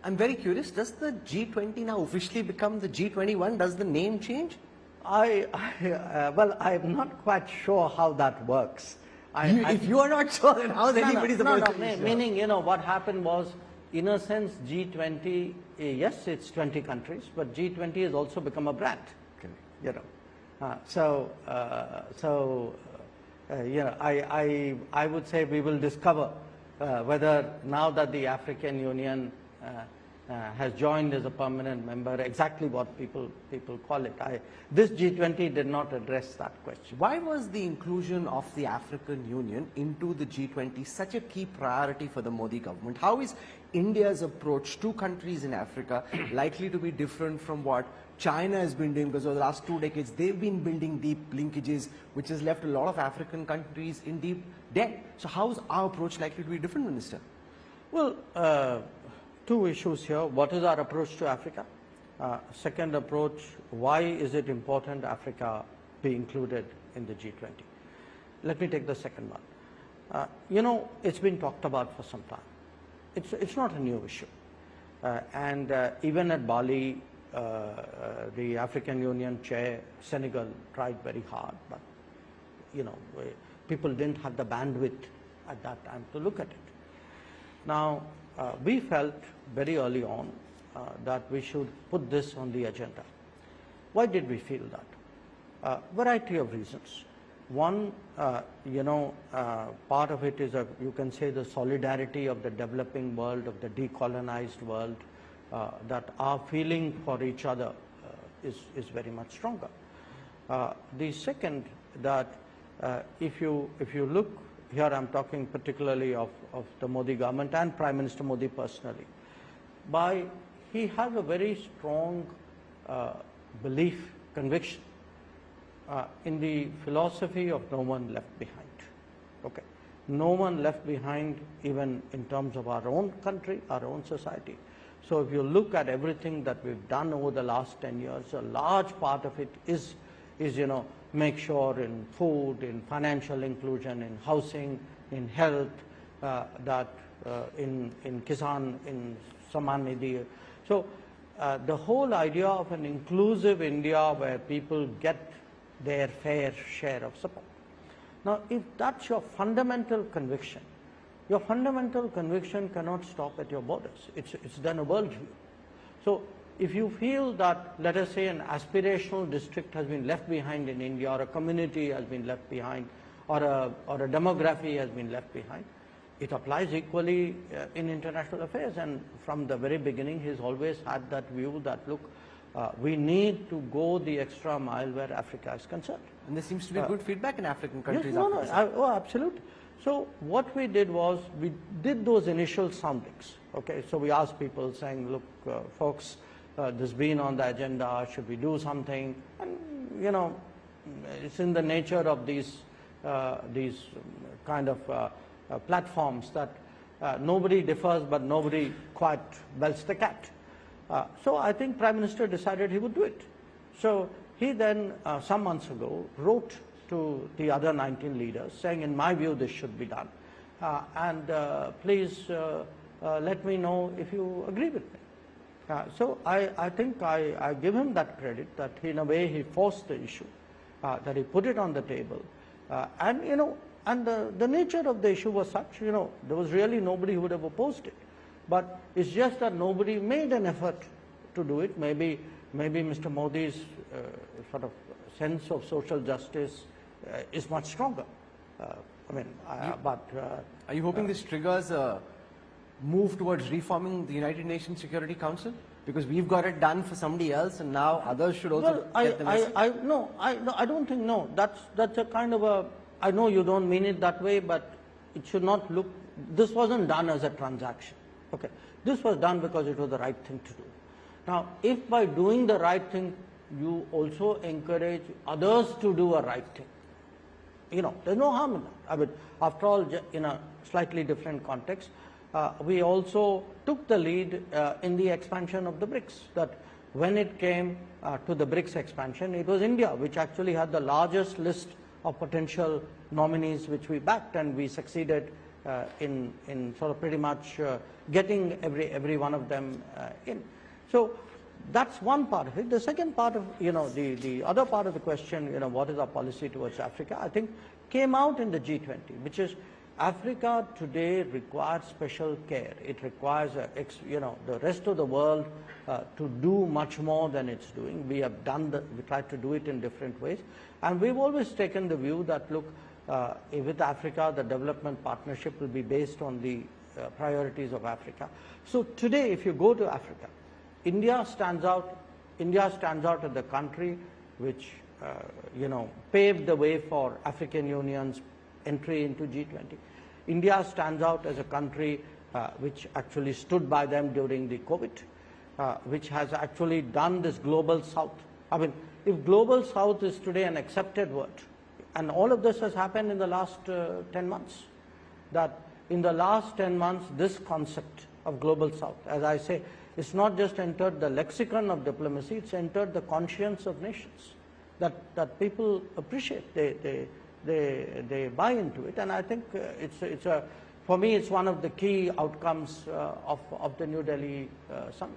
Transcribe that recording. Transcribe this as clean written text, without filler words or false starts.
I'm very curious, does the G20 now officially become the G21? Does the name change? Well, I'm not quite sure how that works. If you are not sure, then how is anybody supposed to be sure? Meaning, what happened was, in a sense, G20, yes, it's 20 countries, but G20 has also become a brand. Okay. I would say we will discover whether now that the African Union has joined as a permanent member, exactly what people call it. This G20 did not address that question. Why was the inclusion of the African Union into the G20 such a key priority for the Modi government? How is India's approach to countries in Africa likely to be different from what China has been doing? Because over the last 2 decades, they've been building deep linkages, which has left a lot of African countries in deep debt. So how is our approach likely to be different, Minister? Well, two issues here. What is our approach to Africa? Second approach, why is it important Africa be included in the G20? Let me take the second one. It's been talked about for some time. It's not a new issue. And even at Bali, the African Union chair, Senegal, tried very hard, but people didn't have the bandwidth at that time to look at it. Now, we felt very early on that we should put this on the agenda. Why did we feel that? Variety of reasons. One, part of it is, you can say, the solidarity of the developing world, of the decolonized world, that our feeling for each other is very much stronger. The second, that if you look, here I'm talking particularly of the Modi government and Prime Minister Modi personally, he has a very strong belief, conviction in the philosophy of no one left behind. Okay, no one left behind, even in terms of our own country, our own society. So if you look at everything that we've done over the last 10 years, a large part of it is make sure in food, in financial inclusion, in housing, in health, in Kisan, in Saman Nidhi. So the whole idea of an inclusive India where people get their fair share of support. Now, if that's your fundamental conviction cannot stop at your borders. It's then a worldview. So if you feel that, let us say, an aspirational district has been left behind in India, or a community has been left behind, or a demography has been left behind, it applies equally in international affairs. And from the very beginning, he's always had that view that, look, we need to go the extra mile where Africa is concerned. And there seems to be good feedback in African countries. Yes, absolutely. So what we did was, we did those initial soundings. Okay, so we asked people saying, look, folks, this been on the agenda, should we do something? And it's in the nature of these kind of platforms that nobody differs, but nobody quite belts the cat. So I think Prime Minister decided he would do it. So he then, some months ago, wrote to the other 19 leaders saying, in my view, this should be done. And please let me know if you agree with me. So I think I give him that credit, that in a way he forced the issue, that he put it on the table. And the nature of the issue was such, there was really nobody who would have opposed it. But it's just that nobody made an effort to do it. Maybe Mr. Modi's sort of sense of social justice is much stronger. Are you hoping this triggers a move towards reforming the United Nations Security Council? Because we've got it done for somebody else, and now others should also get the message. I don't think, no. That's a kind of a, I know you don't mean it that way, but it should not look, this wasn't done as a transaction. Okay, this was done because it was the right thing to do. Now, if by doing the right thing, you also encourage others to do a right thing, there's no harm in that. I mean, after all, in a slightly different context, we also took the lead in the expansion of the BRICS. That when it came to the BRICS expansion, it was India which actually had the largest list of potential nominees which we backed, and we succeeded in sort of pretty much getting every one of them in. So that's one part of it. The second part of, the other part of the question, what is our policy towards Africa, I think came out in the G20, which is Africa today requires special care. It requires, the rest of the world to do much more than it's doing. We tried to do it in different ways. And we've always taken the view that, look, with Africa, the development partnership will be based on the priorities of Africa. So today, if you go to Africa, India stands out as the country which, paved the way for African Union's entry into G20. India stands out as a country which actually stood by them during the COVID, which has actually done this global south. I mean, if global south is today an accepted word, and all of this has happened in the last 10 months, that in the last 10 months, this concept of global south, as I say, it's not just entered the lexicon of diplomacy, it's entered the conscience of nations, that people appreciate, they buy into it, and I think for me, it's one of the key outcomes of the New Delhi summit.